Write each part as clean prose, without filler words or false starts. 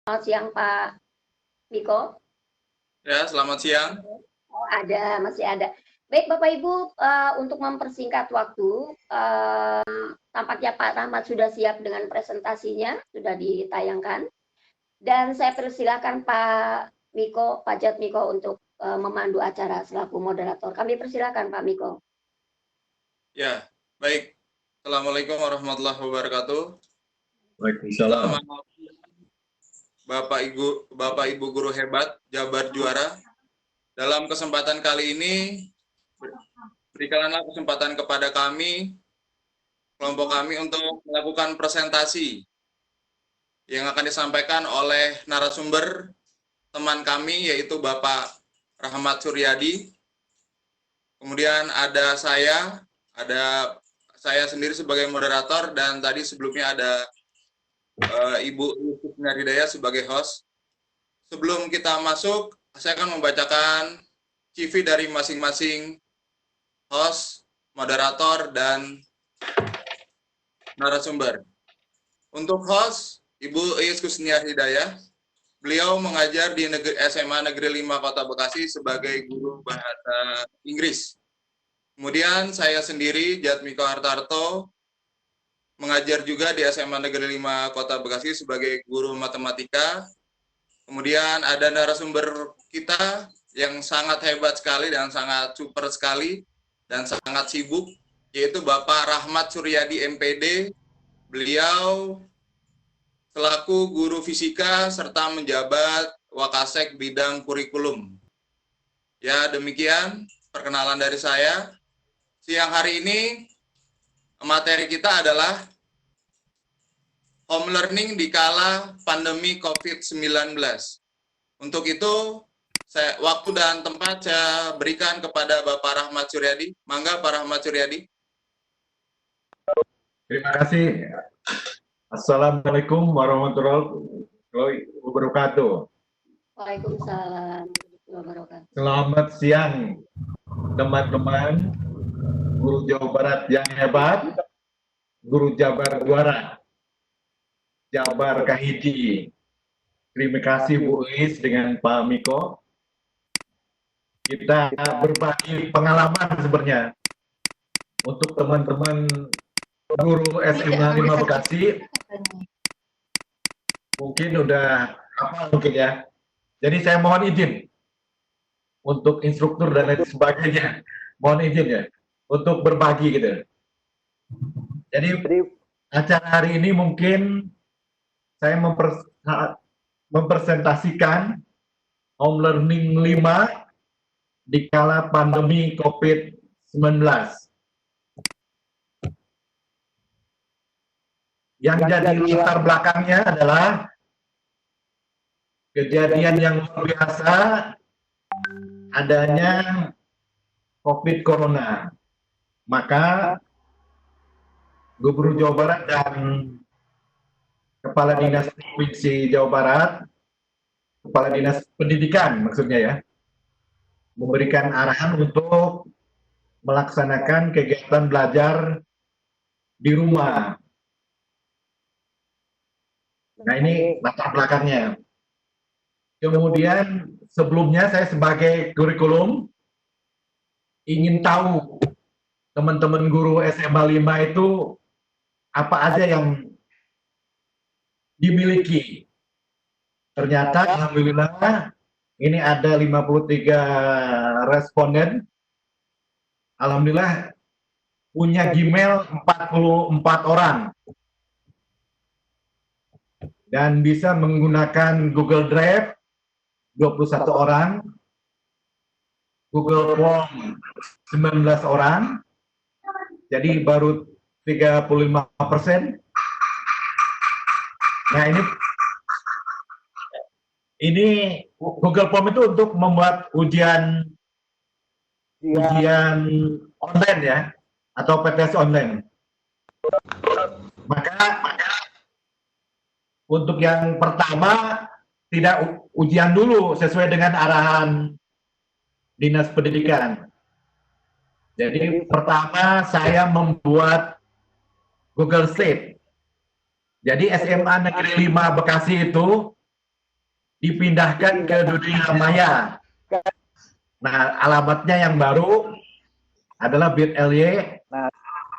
Selamat siang Pak Miko. Ya, selamat siang. Oh, masih ada. Baik Bapak Ibu, untuk mempersingkat waktu, tampaknya Pak Rahmat sudah siap dengan presentasinya, sudah ditayangkan. Dan saya persilakan Pak Miko, Pak Jat Miko untuk memandu acara selaku moderator. Kami persilakan Pak Miko. Ya, baik. Assalamualaikum warahmatullahi wabarakatuh. Waalaikumsalam. Bapak Ibu guru hebat, Jabar juara. Dalam kesempatan kali ini, berikanlah kesempatan kepada kami, kelompok kami untuk melakukan presentasi yang akan disampaikan oleh narasumber teman kami, yaitu Bapak Rahmat Suryadi. Kemudian ada saya sendiri sebagai moderator, dan tadi sebelumnya ada Ibu Yusuf Hidayah sebagai host. Sebelum kita masuk, saya akan membacakan CV dari masing-masing host, moderator, dan narasumber. Untuk host, Ibu Iis Kusniar Hidayah, beliau mengajar di SMA Negeri 5 Kota Bekasi sebagai guru bahasa Inggris. Kemudian saya sendiri, Jatmiko Hartarto, mengajar juga di SMA Negeri 5 Kota Bekasi sebagai guru matematika. Kemudian ada narasumber kita yang sangat hebat sekali dan sangat super sekali dan sangat sibuk, yaitu Bapak Rahmat Suryadi MPD. Beliau selaku guru fisika serta menjabat Wakasek bidang kurikulum. Ya, demikian perkenalan dari saya. Siang hari ini materi kita adalah home learning di kala pandemi COVID-19. Untuk itu, waktu dan tempat saya berikan kepada Bapak Rahmat Suryadi. Mangga Pak Rahmat Suryadi. Terima kasih. Assalamualaikum warahmatullahi wabarakatuh. Waalaikumsalam warahmatullahi wabarakatuh. Selamat siang teman-teman guru Jawa Barat yang hebat, guru Jabar juara, Jabar Kahiji. Terima kasih Bu Iis dengan Pak Miko. Kita berbagi pengalaman sebenarnya untuk teman-teman guru SMA 5 Bekasi. Mungkin udah apa mungkin ya. Jadi saya mohon izin untuk instruktur dan lain sebagainya. Mohon izin ya untuk berbagi gitu. Jadi acara hari ini mungkin saya mempresentasikan home learning 5 di kala pandemi COVID-19. Yang jadi latar belakangnya adalah kejadian yang luar biasa adanya COVID Corona. Maka Gubernur Jawa Barat dan Kepala Dinas Provinsi Jawa Barat, Kepala Dinas Pendidikan maksudnya ya, memberikan arahan untuk melaksanakan kegiatan belajar di rumah. Nah ini latar belakangnya. Kemudian sebelumnya saya sebagai kurikulum ingin tahu teman-teman guru SMA 5 itu apa aja yang dimiliki. Ternyata alhamdulillah ini ada 53 responden. Alhamdulillah punya Gmail 44 orang. Dan bisa menggunakan Google Drive 21 orang, Google Form 19 orang, jadi baru 35%. Nah ini Google Form itu untuk membuat ujian online ya, atau PTS online. Maka untuk yang pertama tidak ujian dulu sesuai dengan arahan Dinas Pendidikan. Jadi pertama saya membuat Google Sheet. Jadi SMA Negeri 5 Bekasi itu dipindahkan ke dunia maya. Nah, alamatnya yang baru adalah bit.ly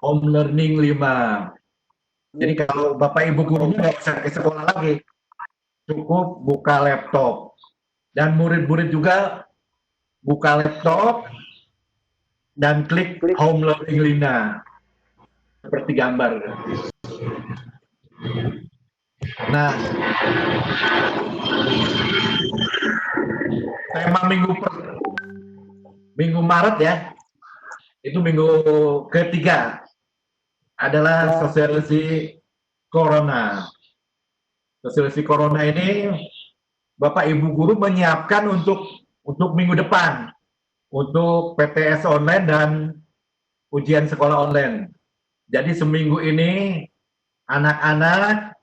Home Learning 5. Jadi kalau Bapak Ibu gurunya nggak usah ke sekolah lagi, cukup buka laptop. Dan murid-murid juga buka laptop dan klik Home Learning 5 seperti gambar. Nah, tema minggu Maret ya, itu minggu ketiga adalah sosialisasi corona. Sosialisasi corona ini Bapak Ibu guru menyiapkan untuk minggu depan, untuk PTS online dan ujian sekolah online. Jadi seminggu ini anak-anak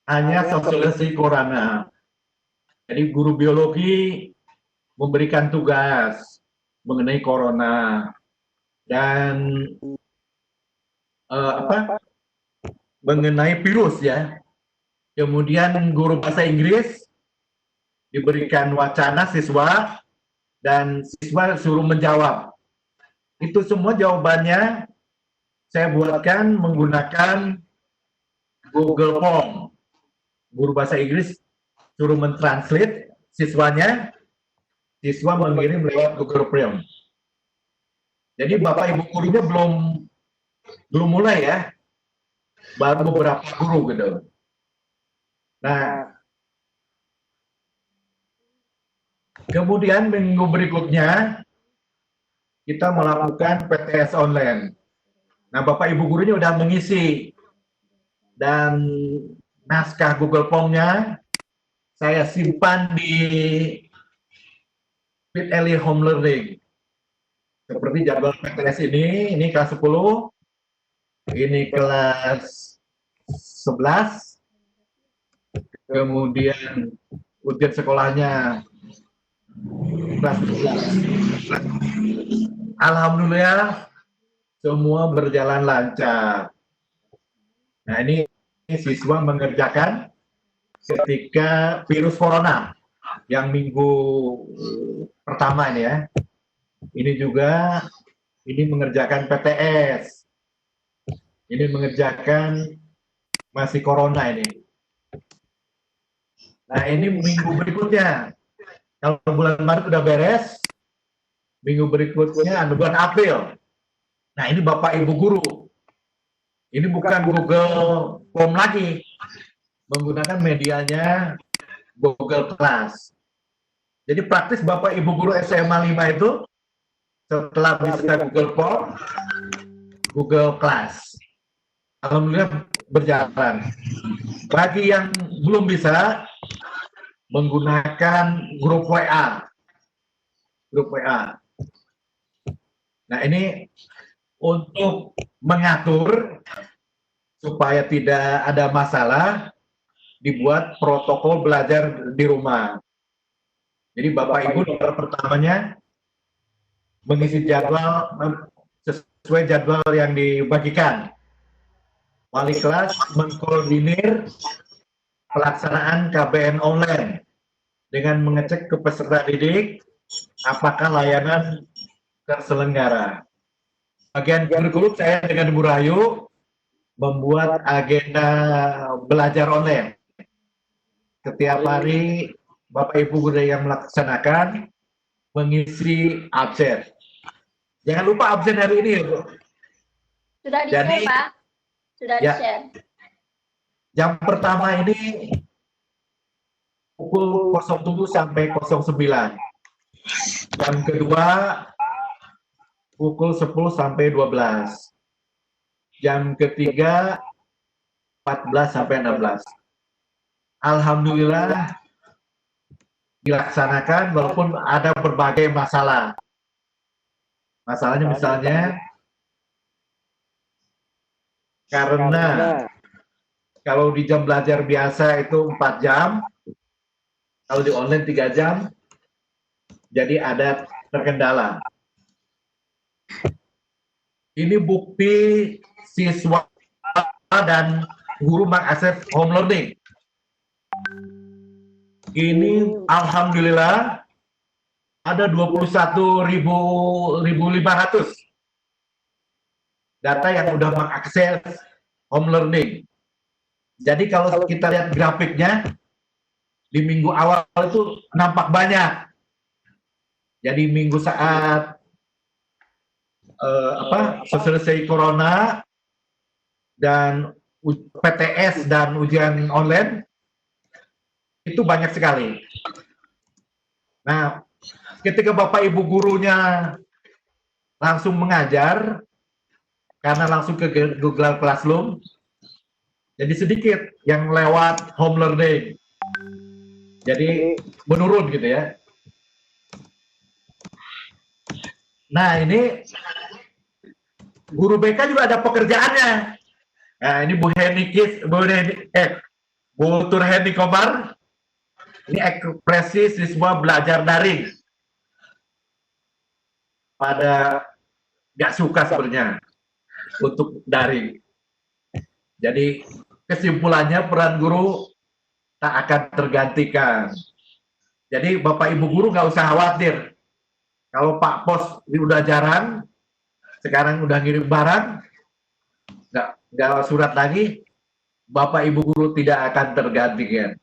hanya sosialisasi corona. Jadi guru biologi memberikan tugas mengenai corona dan mengenai virus ya. Kemudian guru bahasa Inggris diberikan wacana siswa dan siswa suruh menjawab. Itu semua jawabannya saya buatkan menggunakan Google Form. Guru bahasa Inggris suruh mentranslate siswanya, siswa mengirim lewat Google Form. Jadi Bapak Ibu gurunya belum mulai ya, baru beberapa guru gitu. Nah, kemudian minggu berikutnya kita melakukan PTS online. Nah, Bapak Ibu gurunya udah mengisi dan naskah Google Form-nya saya simpan di bit.ly Home Learning. Seperti jadwal PTS ini kelas 10, ini kelas 11, kemudian ujian sekolahnya kelas 11. Alhamdulillah semua berjalan lancar. Nah, ini siswa mengerjakan ketika virus corona yang minggu pertama ini ya. Ini juga mengerjakan PTS. Ini mengerjakan masih corona ini. Nah, ini minggu berikutnya. Kalau bulan Maret udah beres, minggu berikutnya bulan April. Nah, ini Bapak Ibu guru. Ini bukan Google Form lagi. Menggunakan medianya Google Class. Jadi praktis Bapak Ibu guru SMA 5 itu setelah bisa Google Form, Google Class. Alhamdulillah berjalan. Bagi yang belum bisa, menggunakan grup WA. Grup WA. Nah, ini untuk mengatur supaya tidak ada masalah, dibuat protokol belajar di rumah. Jadi Bapak Ibu nomor pertamanya mengisi jadwal sesuai jadwal yang dibagikan. Wali kelas mengkoordinir pelaksanaan KBN online dengan mengecek ke peserta didik apakah layanan terselenggara. Bagian kurikulum saya dengan Bu Rahayu membuat agenda belajar online. Setiap hari Bapak Ibu guru yang melaksanakan mengisi absen. Jangan lupa absen hari ini ya, Bu. Sudah di-share, Pak. Sudah di-share. Yang pertama ini pukul 07 sampai 09. Yang kedua pukul 10 sampai 12. Yang ketiga 14 sampai 16. Alhamdulillah dilaksanakan walaupun ada berbagai masalah. Masalahnya misalnya karena kalau di jam belajar biasa itu 4 jam, kalau di online 3 jam, jadi ada terkendala. Ini bukti siswa dan guru mengakses home learning. Ini alhamdulillah ada 21.500 data yang sudah mengakses home learning. Jadi kalau kita lihat grafiknya di minggu awal itu nampak banyak. Jadi minggu saat selesai corona dan PTS dan ujian online itu banyak sekali. Nah, ketika Bapak Ibu gurunya langsung mengajar karena langsung ke Google Classroom, jadi sedikit yang lewat home learning. Jadi menurun gitu ya. Nah, ini guru BK juga ada pekerjaannya. Nah, ini Bu Turheni Komar. Ini ekspresi siswa belajar daring. Pada nggak suka sebenarnya untuk daring. Jadi kesimpulannya peran guru tak akan tergantikan. Jadi Bapak Ibu guru nggak usah khawatir. Kalau Pak Pos udah jarang, sekarang udah ngirim barang, nggak surat lagi, Bapak Ibu guru tidak akan tergantikan.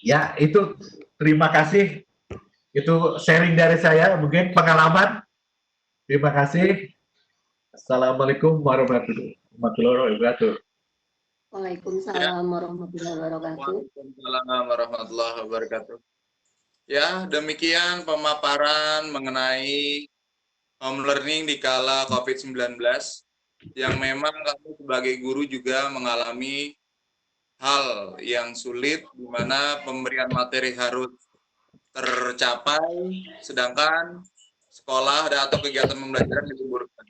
Ya, itu terima kasih. Itu sharing dari saya, mungkin pengalaman. Terima kasih. Assalamualaikum warahmatullahi wabarakatuh. Waalaikumsalam warahmatullahi wabarakatuh. Waalaikumsalam warahmatullahi wabarakatuh. Ya, demikian pemaparan mengenai home learning di kala COVID-19 yang memang kami sebagai guru juga mengalami hal yang sulit di mana pemberian materi harus tercapai sedangkan sekolah atau kegiatan pembelajaran diliburkan.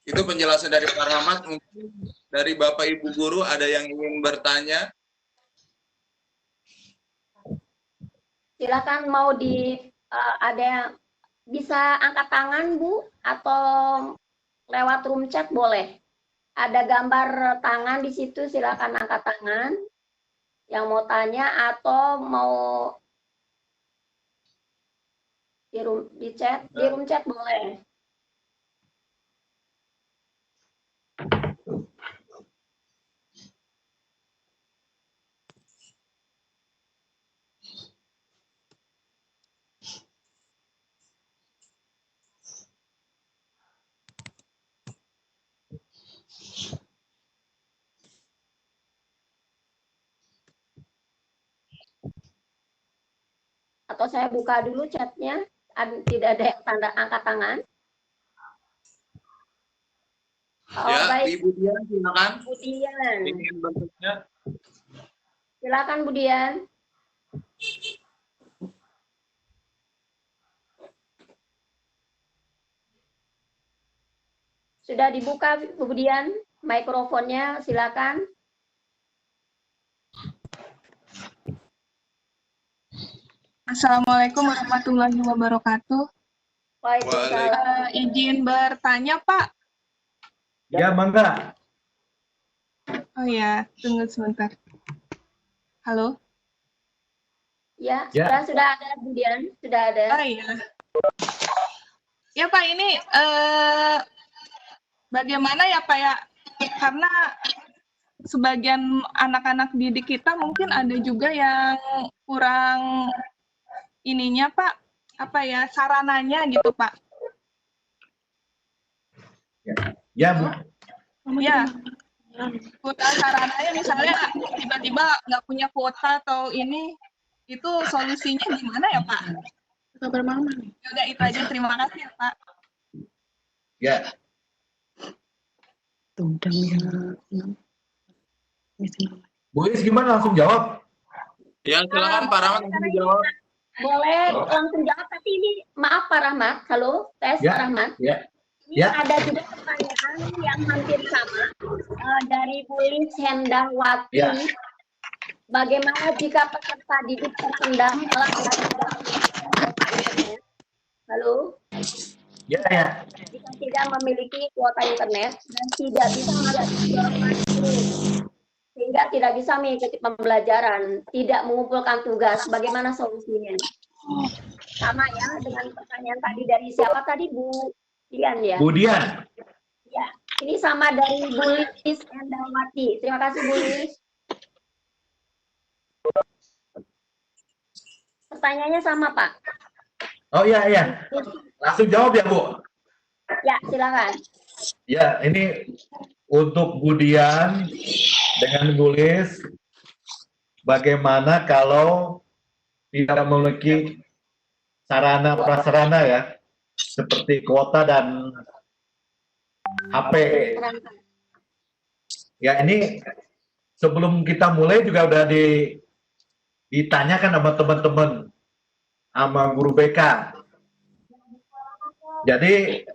Itu penjelasan dari Pak Rahmat. Mungkin dari Bapak Ibu guru ada yang ingin bertanya? Silakan mau ada yang bisa angkat tangan Bu atau lewat room chat boleh. Ada gambar tangan di situ, silakan angkat tangan yang mau tanya atau mau di room chat boleh. Atau saya buka dulu chatnya, tidak ada yang tanda angkat tangan. Oh, Ya, baik. Ibu Dian, silakan. Bu Dian. Ingin bertanya? Silakan Bu Dian. Sudah dibuka Bu Dian, mikrofonnya silakan. Assalamualaikum warahmatullahi wabarakatuh. Waalaikumsalam. Izin bertanya, Pak. Ya, mangga. Oh ya, tunggu sebentar. Halo? Ya, Ya. sudah ada Bu Dian, sudah ada. Oh iya. Ya Pak, ini bagaimana ya Pak ya? Karena sebagian anak-anak didik kita mungkin ada juga yang kurang ininya Pak, apa ya, sarananya gitu Pak. Ya, Bu. Ya, kurang sarananya misalnya tiba-tiba nggak punya kuota atau ini, itu solusinya gimana ya Pak? Kabar mama. Ya udah itu aja, terima kasih ya Pak. Ya. Bu Is gimana, langsung jawab? Ya, silakan Pak Rahmat langsung dijawab. Boleh langsung jawab, tapi ini maaf Pak Rahmat. Halo, tes Ya. Pak Rahmat. Ya. Ini Ya. ada juga pertanyaan yang hampir sama dari Bu Lis Hendawati. Ya. Bagaimana jika peserta didik terpendam melakukan Halo? Ya, ya. Jika tidak memiliki kuota internet dan tidak bisa mengakses informasi. sehingga tidak bisa mengikuti pembelajaran, tidak mengumpulkan tugas. Bagaimana solusinya? Sama ya dengan pertanyaan tadi dari siapa tadi, Bu Dian ya? Bu Dian. Ya, ini sama dari Bu Lis Endawati. Terima kasih Bu Lis. Pertanyaannya sama, Pak. Oh iya. Langsung jawab ya, Bu. Ya, silakan. Ya, ini untuk Bu Dian dengan Bu Lis, bagaimana kalau tidak memiliki sarana prasarana ya, seperti kuota dan HP. Ya, ini sebelum kita mulai juga udah ditanyakan sama teman-teman, sama guru BK. Jadi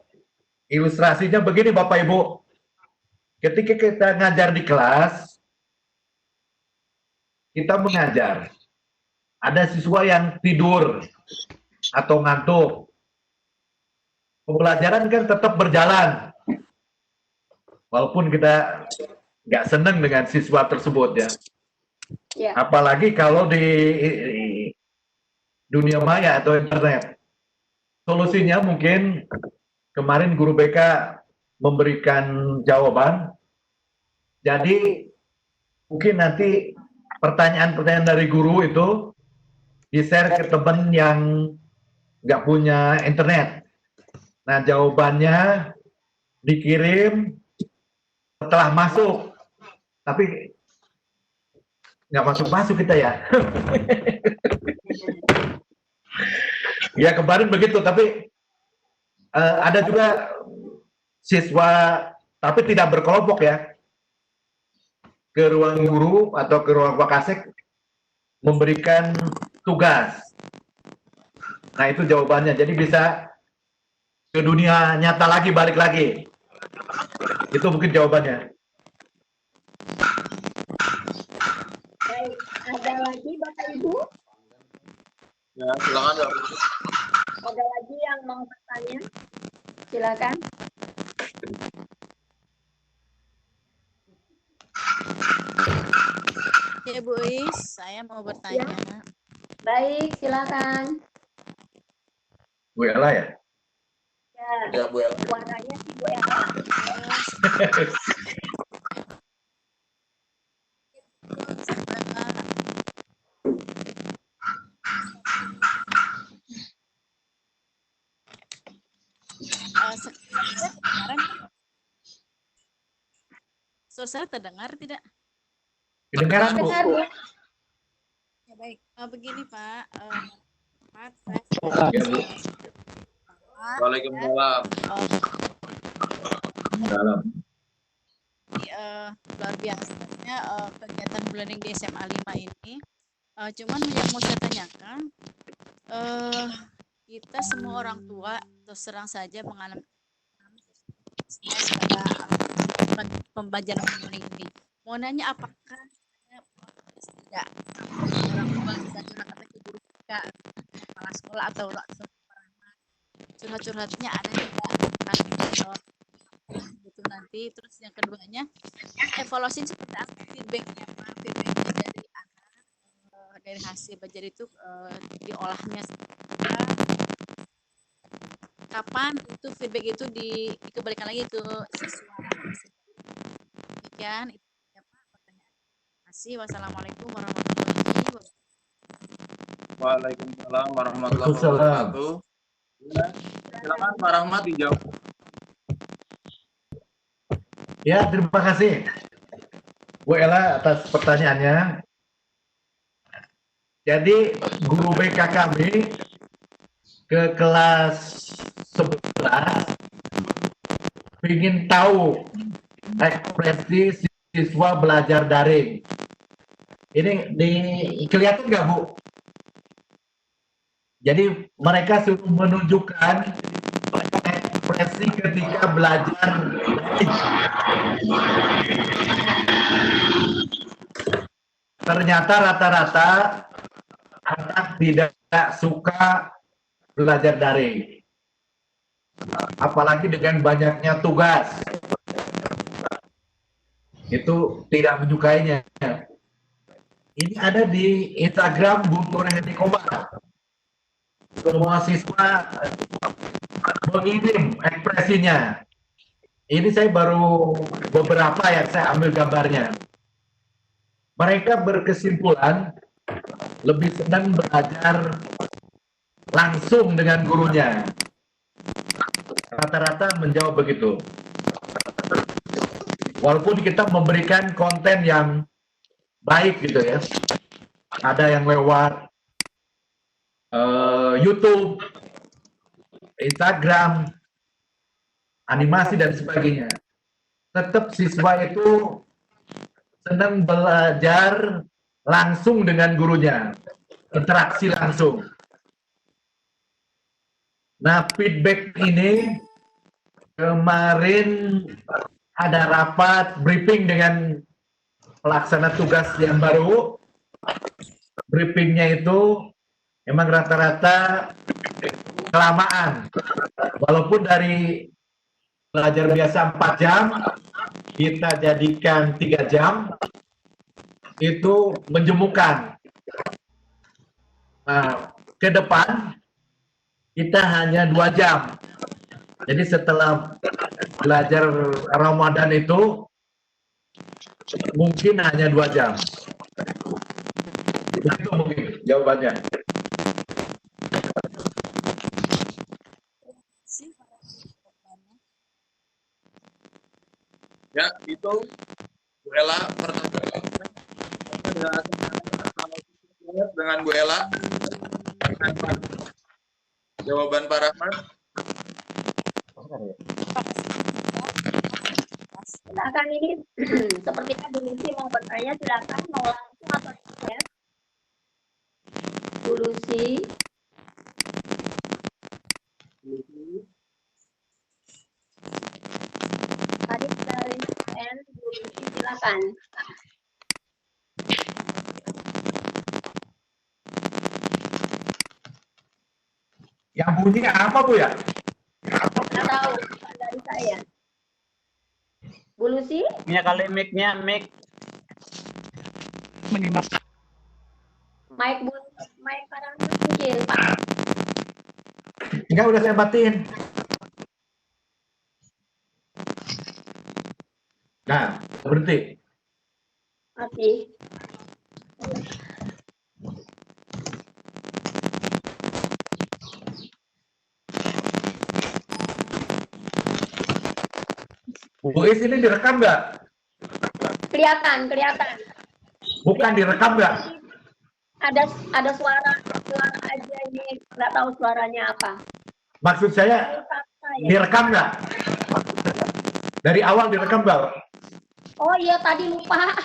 ilustrasinya begini Bapak Ibu, ketika kita ngajar di kelas, kita mengajar, ada siswa yang tidur atau ngantuk, pembelajaran kan tetap berjalan, walaupun kita nggak senang dengan siswa tersebut ya. Ya. Apalagi kalau di dunia maya atau internet. Solusinya mungkin kemarin guru BK memberikan jawaban. Jadi mungkin nanti pertanyaan-pertanyaan dari guru itu di-share ke teman yang nggak punya internet. Nah, jawabannya dikirim setelah masuk. Tapi nggak masuk-masuk kita ya. Ya kemarin begitu, tapi ada juga siswa, tapi tidak berkelompok ya, ke ruang guru atau ke ruang Wakasek memberikan tugas. Nah itu jawabannya, jadi bisa ke dunia nyata lagi, balik lagi. Itu mungkin jawabannya. Baik, ada lagi Bapak Ibu? Ya, silakan. Ada lagi yang mau bertanya? Silakan. Ya Bu Is, saya mau bertanya. Ya. Baik, silakan. Bu Ella ya? Ya, Bu Ella. Suaranya sih Bu Ella. Suara saya terdengar tidak? Kedengaran Bu. Dengar, Bu. Ya baik. Begini Pak, Ya, Bu. Waalaikumsalam. Dalam. Luar biasanya kegiatan bulaning di SMA 5 ini. Cuman yang mau saya tanyakan, kita semua orang tua terus terang saja mengalami pada pembelajaran bulaning ini. Mau nanya apakah tidak orang tua bisa curhat atau ke guru BK, kepala sekolah atau curhat-curhatnya ada tidak gitu nanti. Terus yang keduanya evaluasi seperti apa feedbacknya Pak, feedbacknya dari anak dari hasil belajar itu diolahnya kapan itu feedback itu dikembalikan lagi ke siswa. Demikian itu ya Pak pertanyaan. Terima kasih. Wassalamualaikum warahmatullahi wabarakatuh. Waalaikumsalam warahmatullahi wabarakatuh. Ya, silakan Pak Rahmat dijawab. Ya, terima kasih Bu Ella atas pertanyaannya. Jadi guru BK kami ke kelas 11 ingin tahu ekspresi siswa belajar daring. Ini kelihatan nggak Bu? Jadi mereka suruh menunjukkan ekspresi ketika belajar daring. Ternyata rata-rata anak tidak suka belajar daring. Apalagi dengan banyaknya tugas. itu tidak menyukainya. Ini ada di Instagram Bu Nurheti Komar. Semua siswa mengirim ekspresinya. Ini saya baru beberapa yang saya ambil gambarnya. Mereka berkesimpulan lebih senang belajar langsung dengan gurunya. Rata-rata menjawab begitu. Walaupun kita memberikan konten yang baik gitu ya. Ada yang lewat YouTube, Instagram, animasi dan sebagainya. Tetap siswa itu senang belajar langsung dengan gurunya, interaksi langsung. Nah, feedback ini kemarin ada rapat briefing dengan pelaksana tugas yang baru. Briefingnya itu memang rata-rata kelamaan. Walaupun dari belajar biasa 4 jam, kita jadikan 3 jam, itu menjemukan. Nah, ke depan kita hanya 2 jam. Jadi setelah belajar Ramadan itu mungkin hanya 2 jam. Itu mungkin jawabannya. Ya, itu Bu Ella pertanyaan dengan Bu Ella. Jawaban Pak Rahmat. Silakan ini sepertinya Bu Lucy mau bertanya, silakan mau langsung atau ya. Bu Lucy. Tadi dari N, Bu Lucy silakan. Yang bunyi apa Bu ya? Nggak tahu, bukan dari saya. Bu Lucy? Mic-nya kali, mic-nya, mic. Mic sekarang mungkin Pak. Enggak, udah saya matiin. Nah, berhenti. Masih. Bu Is ini direkam nggak? Kelihatan. Bukan direkam nggak? Ada suara aja ini, nggak tahu suaranya apa. Maksud saya direkam nggak? Dari awal direkam nggak? Oh iya, tadi lupa.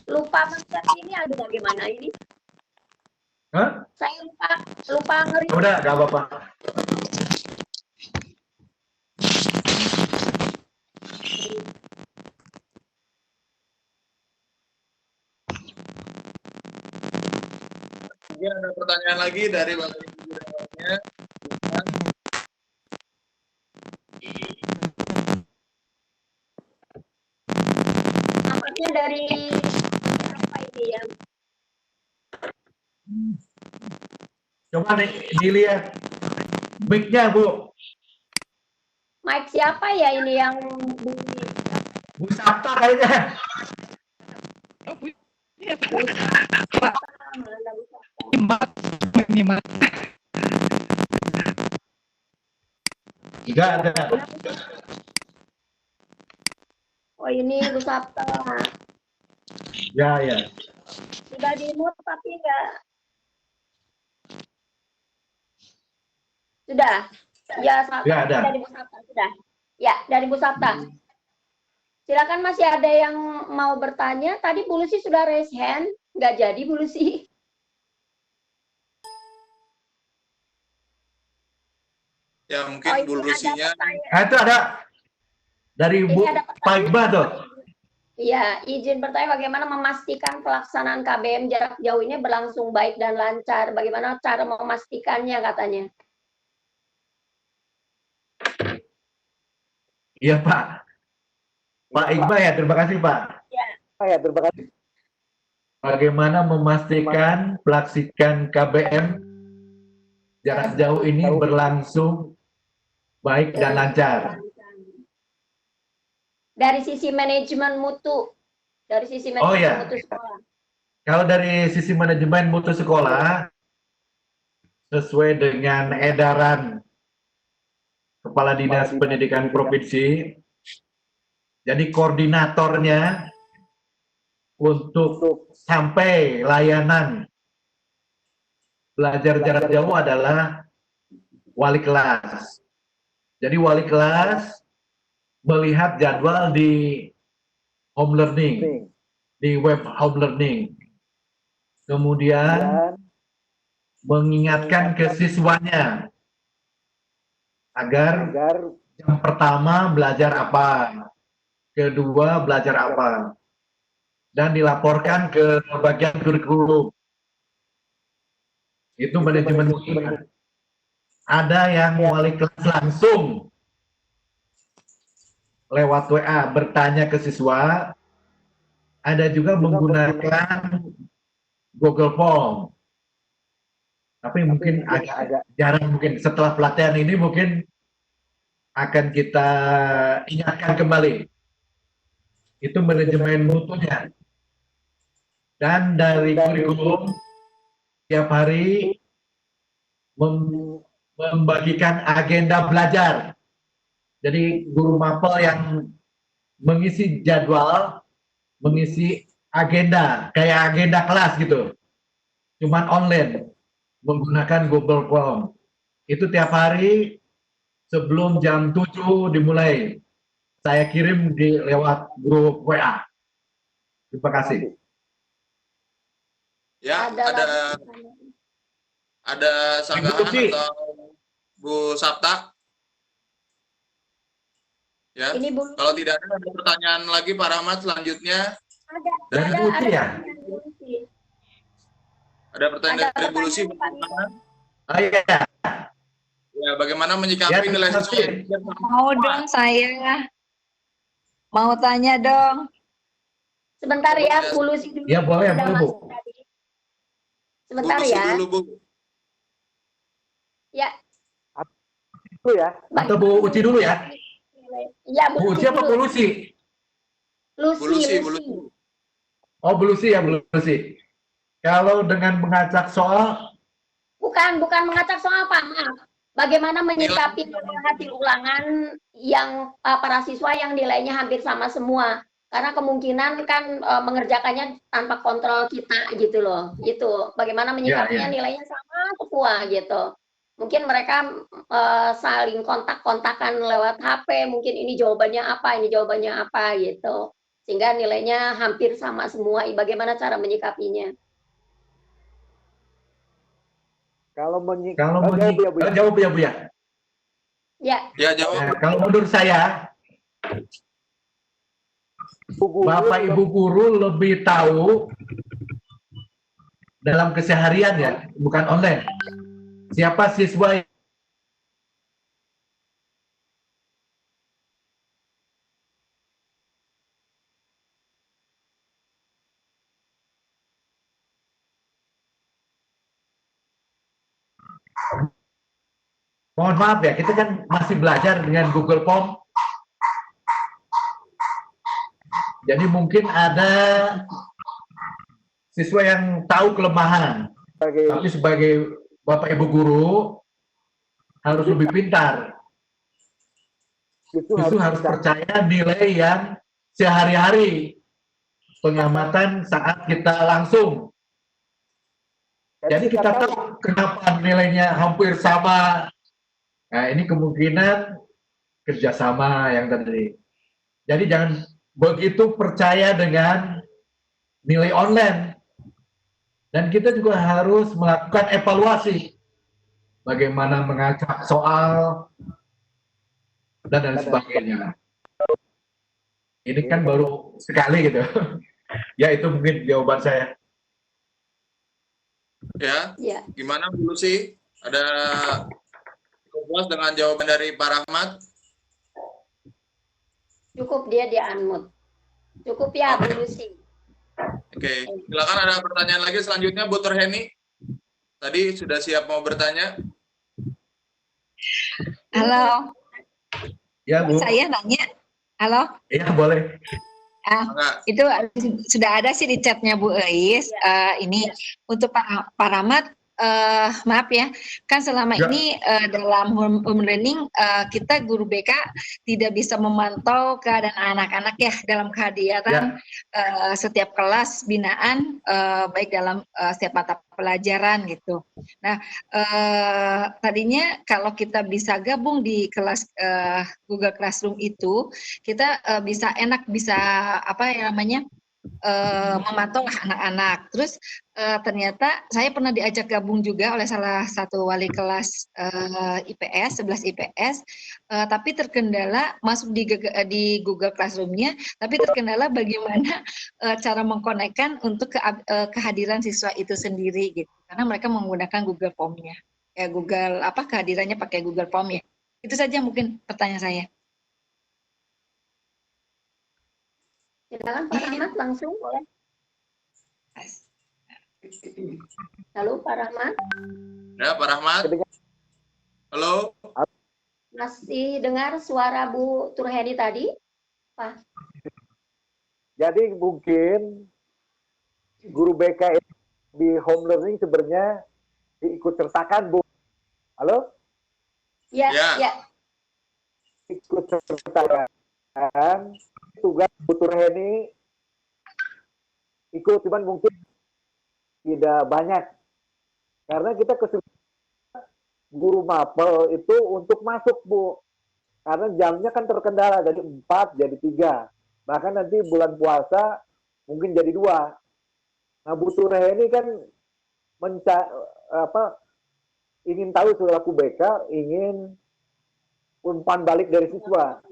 Lupa mencet ini, aduh bagaimana ini? Hah? Saya lupa ngeri. Udah, nggak apa-apa. Mungkin ada pertanyaan lagi dari Bapak Ibu Bidawanya. Nampaknya dari apa ini ya? Coba nih, dilihat mic-nya Bu. Mic siapa ya ini yang bunyi? Bu Sabta kayaknya. Enggak ada. Oh ini Bu Sabta. Ya. Sudah di-mute tapi enggak. Sudah. Ya, Ya, ada. dari Bu Sabta sudah. Ya, dari Bu Sabta. Silakan, masih ada yang mau bertanya. Tadi Bu Lucy sudah raise hand, nggak jadi Bu Lucy. Ya, mungkin Oh, Bu ini ada Lucy-nya. pertanyaan. Nah, itu ada dari Ini Bu ada pertanyaan. Paiba tuh. Iya, izin bertanya bagaimana memastikan pelaksanaan KBM jarak jauh ini berlangsung baik dan lancar. Bagaimana cara memastikannya katanya? Iya Pak. Pak Iqbal ya, terima kasih Pak. Ya, terima kasih. Bagaimana memastikan pelaksanaan KBM jarak jauh ini berlangsung baik dan lancar? Dari sisi manajemen mutu, dari sisi Oh, manajemen ya. mutu sekolah. Kalau dari sisi manajemen mutu sekolah, sesuai dengan edaran Kepala Dinas Pendidikan Provinsi, jadi koordinatornya untuk sampai layanan belajar jarak jauh adalah wali kelas. Jadi wali kelas melihat jadwal di home learning, di web home learning. Kemudian mengingatkan ke siswanya agar jam pertama belajar apa, kedua belajar apa, dan dilaporkan ke bagian kurikulum. Itu manajemen mutu. Ada yang wali kelas langsung lewat WA bertanya ke siswa, ada juga menggunakan Google Form. Tapi mungkin agak jarang, mungkin setelah pelatihan ini mungkin akan kita ingatkan kembali. Itu manajemen mutunya. Dan dari kurikulum tiap hari membagikan agenda belajar. Jadi guru mapel yang mengisi jadwal, mengisi agenda, kayak agenda kelas gitu. Cuman online, menggunakan Google Form. Itu tiap hari sebelum jam 7 dimulai. Saya kirim lewat grup WA. Terima kasih. Ya, ada sanggahan atau Bu Sabta? Ya, Ini Bu Lucy. kalau tidak ada pertanyaan lagi Pak Rahmat, selanjutnya Dari Bu Lucy ya? Bu Lucy. ada pertanyaan dari Bu Lucy. Oh iya. Ya, bagaimana Ya, menyikapi nilai terima siswa? kasih. Mau dong saya. Mau tanya dong. Sebentar ya, Bu Lucy dulu. Ya, boleh, Sudah boleh, Bu. masuk tadi. Sebentar Bu Lucy ya. dulu, Bu. Ya. Itu ya. Atau Bu Uci dulu ya? Ya, Bu Uci apa Bu Lucy? Bu Lucy, Bu Lucy. Lucy. Oh, Bu Lucy ya, Bu Lucy. Kalau dengan mengacak soal, Bukan mengacak soal, Pak, maaf. Bagaimana menyikapi hasil ulangan yang para siswa yang nilainya hampir sama semua. Karena kemungkinan kan mengerjakannya tanpa kontrol kita gitu loh. Itu bagaimana menyikapinya nilainya sama semua gitu. Mungkin mereka saling kontak-kontakan lewat HP, mungkin ini jawabannya apa gitu. Sehingga nilainya hampir sama semua. Bagaimana cara menyikapinya? jawab ya Bu ya. Ya. Ya, jawab. Nah, kalau menurut saya, Bapak Ibu guru lebih tahu dalam keseharian ya, bukan online. Siapa siswa yang mohon maaf ya, kita kan masih belajar dengan Google Form. Jadi mungkin ada siswa yang tahu kelemahan, tapi sebagai Bapak Ibu guru harus lebih pintar. Justru harus percaya nilai yang sehari-hari, pengamatan saat kita langsung. Jadi kita tahu kenapa nilainya hampir sama. Nah, ini kemungkinan kerjasama yang tadi. Jadi jangan begitu percaya dengan nilai online. Dan kita juga harus melakukan evaluasi. Bagaimana mengacak soal, dan lain sebagainya. Ini kan baru sekali gitu. Ya, itu mungkin jawaban saya. Ya, Ya. gimana Bu Lucy? Ada puas dengan jawaban dari Pak Rahmat? Cukup dia di unmute. Cukup ya, Bu Lucy. Oke, silakan ada pertanyaan lagi selanjutnya, Bu Turheni. Tadi sudah siap mau bertanya? Halo, Ya, Bu. saya nanya. Halo, Iya, boleh. Enggak. itu sudah ada sih di chatnya Bu Eis. Ini untuk Pak Rahmat, maaf ya, kan selama Ya. ini dalam home learning kita guru BK tidak bisa memantau keadaan anak-anak ya dalam kehadiran setiap kelas binaan, baik dalam setiap mata pelajaran gitu. Nah, tadinya kalau kita bisa gabung di kelas Google Classroom itu, kita bisa apa ya namanya, memantau anak-anak. Terus ternyata saya pernah diajak gabung juga oleh salah satu wali kelas IPS, 11 IPS, tapi terkendala masuk di Google Classroom-nya, tapi terkendala bagaimana cara mengkonekkan untuk kehadiran siswa itu sendiri gitu. Karena mereka menggunakan Google Form-nya. Ya Google kehadirannya pakai Google Form ya. Itu saja mungkin pertanyaan saya. Silakan Pak Rahmat langsung boleh. Halo Pak Rahmat. Ya, Pak Rahmat. Halo. Masih dengar suara Bu Turheni tadi? Pak. Jadi mungkin guru BK di home learning sebenarnya diikut sertakan, Bu. Halo? Ya, Ya. ya. Ikut sertakan. Tugas Bu Turheni ikut, cuman mungkin tidak banyak. Karena kita kesulitan guru mapel itu untuk masuk, Bu. Karena jamnya kan terkendala dari 4 jadi 3. Bahkan nanti bulan puasa mungkin jadi 2. Nah, Bu Turheni kan ingin tahu selaku BK, ingin umpan balik dari siswa.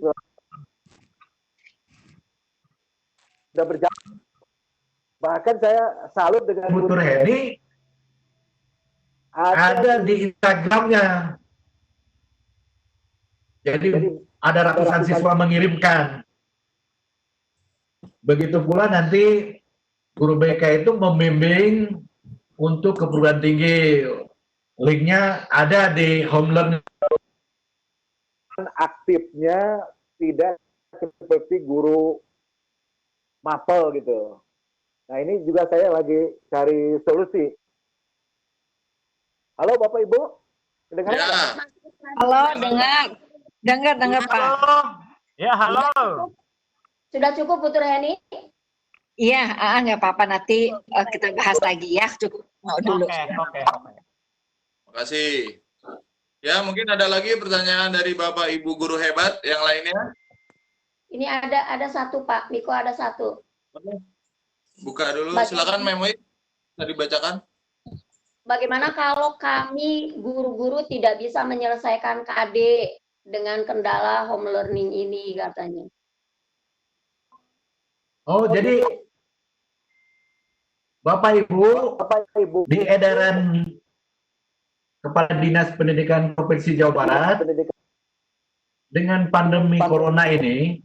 Sudah berjalan. Bahkan saya salut dengan Bu Turheni ada di Instagramnya. Jadi ada ratusan siswa mengirimkan. Begitu pula nanti guru BK itu membimbing untuk keperguruan tinggi. Linknya ada di home learning. Aktifnya tidak seperti guru mapel gitu. Nah, ini juga saya lagi cari solusi. Halo Bapak Ibu, dengar? Ya. Halo, dengar Pak. Ya, halo. Sudah cukup Bu Turheni? Iya, nggak apa-apa, nanti kita bahas lagi ya, cukup mau dulu. Oke. Terima kasih. Ya, mungkin ada lagi pertanyaan dari Bapak Ibu guru hebat yang lainnya. Ini ada satu Pak, Miko ada satu. Buka dulu, Baca. silakan Memoy. Bisa dibacakan. Bagaimana kalau kami guru-guru tidak bisa menyelesaikan KD dengan kendala home learning ini katanya? Oh, jadi Bapak Ibu di edaran Kepala Dinas Pendidikan Provinsi Jawa Barat dengan pandemi corona ini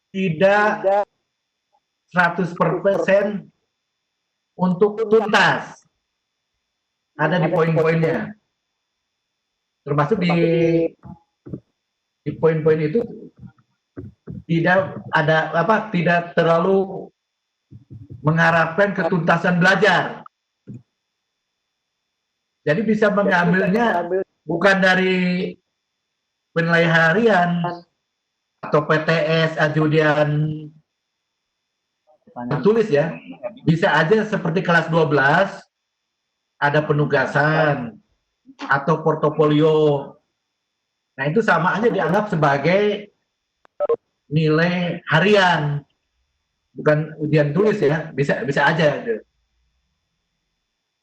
tidak 100% untuk tuntas. Ada di poin-poinnya. Termasuk di poin-poin itu tidak ada tidak terlalu mengharapkan ketuntasan belajar. Jadi bisa mengambilnya bukan dari penilaian harian atau PTS, ajudan tertulis ya. Bisa aja seperti kelas 12 ada penugasan atau portofolio. Nah, itu sama aja dianggap sebagai nilai harian. Bukan ujian tulis ya, bisa aja.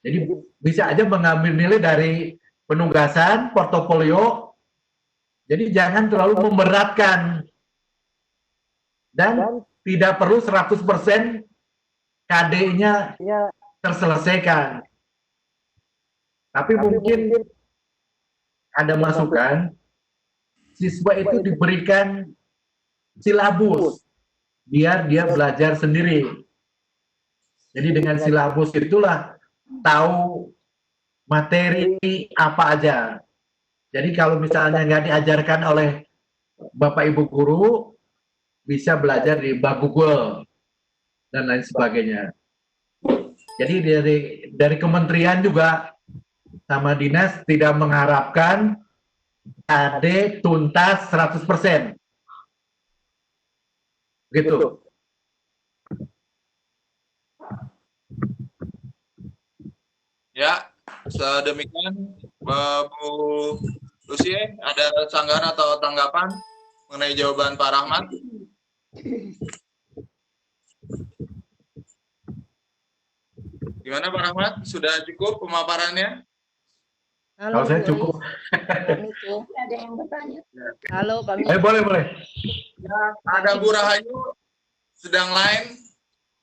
Jadi bisa aja mengambil nilai dari penugasan, portofolio. Jadi jangan terlalu memberatkan. Dan tidak perlu 100% KD-nya terselesaikan. Tapi mungkin ada masukan, siswa itu diberikan silabus, biar dia belajar sendiri. Jadi dengan silabus itulah tahu materi apa aja. Jadi kalau misalnya nggak diajarkan oleh Bapak Ibu guru, bisa belajar di bab Google dan lain sebagainya. Jadi dari kementerian juga sama dinas tidak mengharapkan adik tuntas 100%. Gitu. Ya, sedemikian Bu Lucy, ada sanggahan atau tanggapan mengenai jawaban Pak Rahmat? Gimana Pak Rahmat? Sudah cukup pemaparannya? Kalau saya cukup. Ada yang bertanya. Halo, kami. Boleh. Ya, ada Bu Rahayu sedang lain.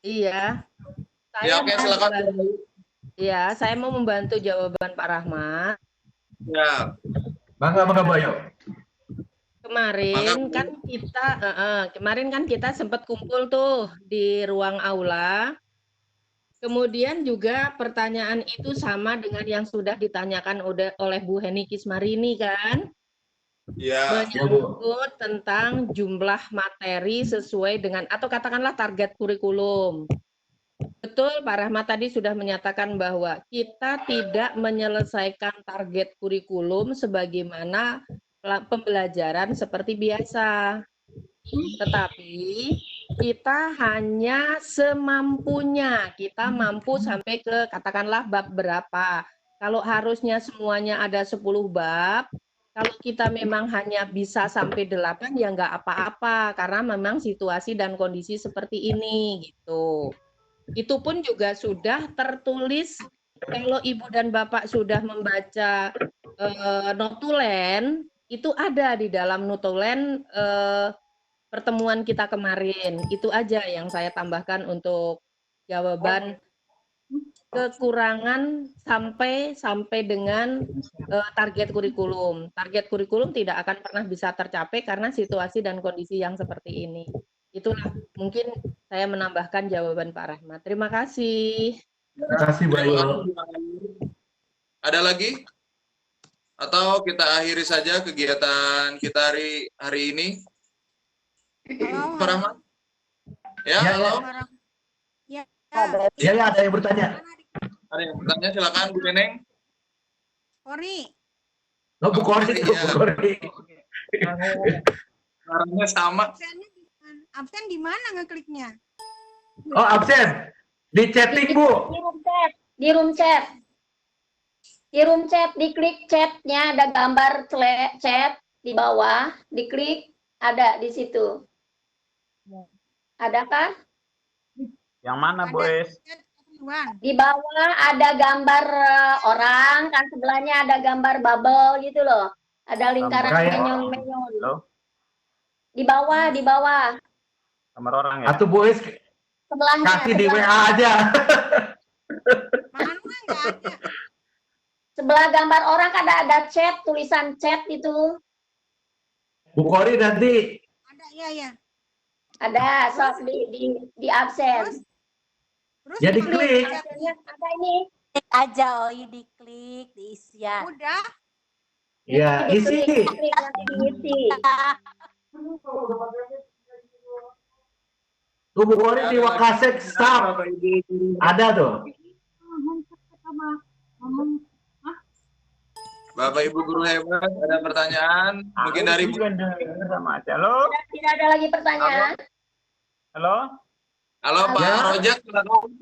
Iya. Ya, oke, silakan. Iya, saya mau membantu jawaban Pak Rahmat. Ya. Bangga Bayo. Kemarin kan kita sempat kumpul tuh di ruang aula. Kemudian juga pertanyaan itu sama dengan yang sudah ditanyakan oleh Bu Heni Kismarini kan? Ya. Menyangkut tentang jumlah materi sesuai dengan atau katakanlah target kurikulum. Betul, Pak Rahmat tadi sudah menyatakan bahwa kita tidak menyelesaikan target kurikulum sebagaimana pembelajaran seperti biasa. Tetapi kita hanya semampunya, kita mampu sampai ke katakanlah bab berapa. Kalau harusnya semuanya ada 10 bab, kalau kita memang hanya bisa sampai 8 ya nggak apa-apa, karena memang situasi dan kondisi seperti ini gitu. Itu pun juga sudah tertulis, kalau Ibu dan Bapak sudah membaca notulen, itu ada di dalam notulen pertemuan kita kemarin. Itu aja yang saya tambahkan untuk jawaban kekurangan sampai dengan target kurikulum. Target kurikulum tidak akan pernah bisa tercapai karena situasi dan kondisi yang seperti ini. Itulah mungkin saya menambahkan jawaban Pak Rahmat. Terima kasih. Terima kasih, Bayu. Ada lagi? Atau kita akhiri saja kegiatan kita hari ini? Pak Rahmat? Ya, halo? Ya, ada yang bertanya. Ada yang bertanya, silakan Bu Neneng. Kori. Oh, Bu Kori. Suaranya sama. Absen di mana ngekliknya? Oh, absen. Di chatting, Bu. Di room chat. Di room chat, diklik chatnya ada gambar chat di bawah, diklik ada di situ. Adakah? Yang mana, Boys? Di bawah ada gambar orang, kan sebelahnya ada gambar bubble gitu loh. Ada lingkaran menyon-menyon. Di bawah. Gambar orang ya? Atau Boys Sebelahnya. kasih di WA aja. Mana nggak ada. Sebelah gambar orang kan ada chat, tulisan chat itu. Bu Kori nanti. Ada, ya. Ada, so di absen. Terus Ya diklik. Ada ini. Klik aja, diklik, diisi ya. Udah. Ya, isi. Diklik, nanti diisi. Tuh Bu Kori di Wakasek stop. Ada tuh. Bapak Ibu guru hebat, ada pertanyaan? Mungkin dari Bu. Sama aja. Halo? Tidak ada lagi pertanyaan. Halo? Halo Pak Rojak, silakan.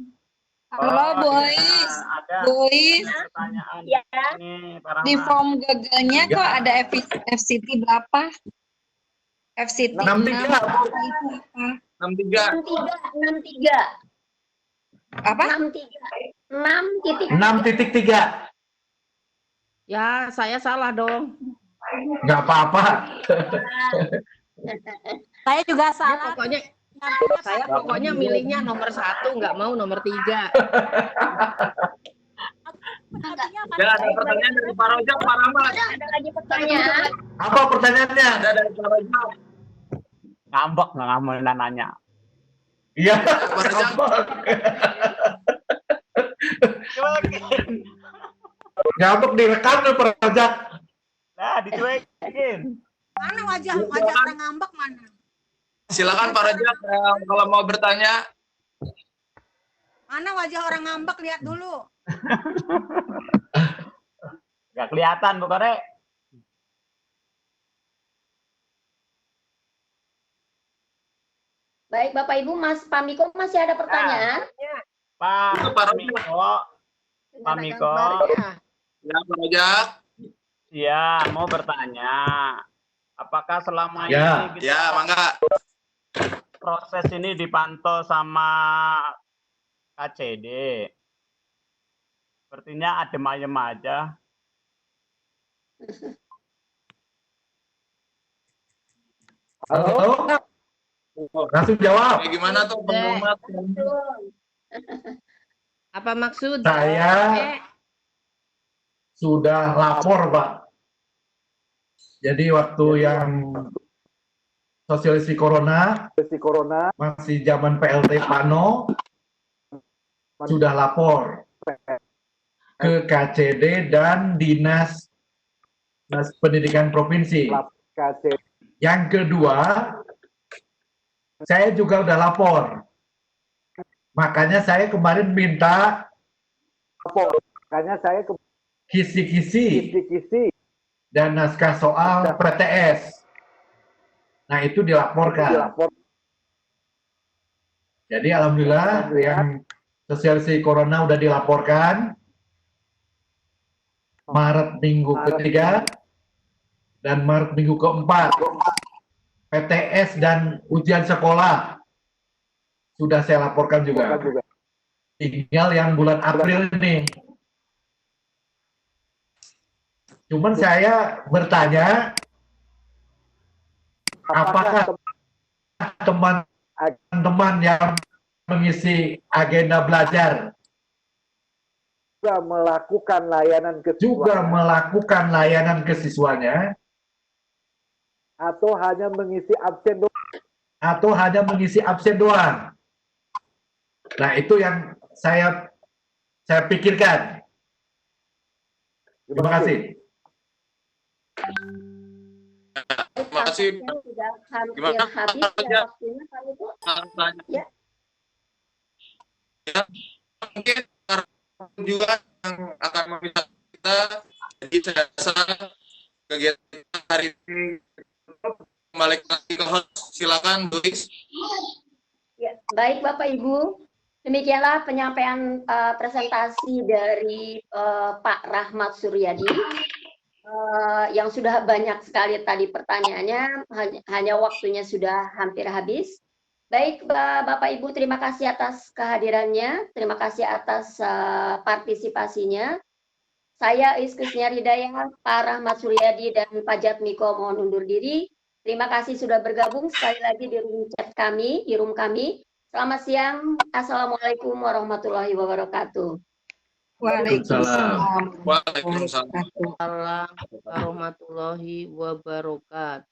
Halo, Boys. Ada Boys, pertanyaan. Ya. Ini, Pak di Rahmat. form gagalnya kok ada FCT berapa? FCT 63. itu apa? 63. 63. Apa? 63. 6.3. Ya, saya salah dong. Nggak apa-apa. Saya juga Saya salah. pokoknya milihnya nomor 1, nggak mau nomor 3. Ya, ada pertanyaan dari Pak Rojak, Pak Rahmat. Ada lagi pertanyaan. Apa pertanyaannya? Ada dari Pak Rojak. Ngambek nggak mau nanya. Iya. Pak Rajak. Ngambek direkam nih Pak Rajak. Nah, dicuekin. Mana wajah orang ngambek mana? Silakan Pak Rajak kalau mau bertanya. Mana wajah orang ngambek, lihat dulu. Nggak kelihatan, Bu Kore. Baik Bapak Ibu, Mas Pamiko masih ada pertanyaan? Pak Miko. Pak Miko. Ya, Pak Rajak. Iya, mau bertanya. Apakah selama Ya. ini Ya, mangga. proses ini dipantau sama KCD? Sepertinya adem ayem aja. Halo? Langsung jawab. Kayak gimana tuh pengamat? Apa maksud? Saya sudah lapor, Pak. Jadi waktu yang sosialisasi corona, masih zaman PLT Pano, sudah lapor ke KCD dan Dinas Pendidikan Provinsi. Yang kedua, saya juga udah lapor. Makanya saya kemarin minta kisi-kisi dan naskah soal PTS. Nah, itu dilaporkan. Jadi alhamdulillah yang sosialisasi corona udah dilaporkan. Maret minggu ketiga dan Maret minggu keempat. PTS dan ujian sekolah sudah saya laporkan juga. Tinggal yang bulan April ini. Cuman saya bertanya, apakah teman-teman yang mengisi agenda belajar juga melakukan layanan ke siswanya atau hanya mengisi absen doang? Nah, itu yang saya pikirkan. Terima kasih. Terima kasih. Sudah hampir Gimana, habis Pak ya Rajak? waktunya Pak Ibu. Ya. Mungkin juga yang akan meminta kita, jadi saya rasa kegiatan hari ini kembali lagi ke host. Silakan, Bu Is. Ya, baik Bapak Ibu, demikianlah penyampaian presentasi dari Pak Rahmat Suryadi yang sudah banyak sekali tadi pertanyaannya, hanya waktunya sudah hampir habis. Baik Bapak Ibu, terima kasih atas kehadirannya, terima kasih atas partisipasinya. Saya Iskusnia Hidayah, Pak Rahmat Suryadi, dan Pak Jatmiko mohon undur diri. Terima kasih sudah bergabung sekali lagi di room chat kami, di room kami. Selamat siang, Assalamualaikum warahmatullahi wabarakatuh. Waalaikumsalam. Waalaikumsalam. Warahmatullahi wabarakatuh.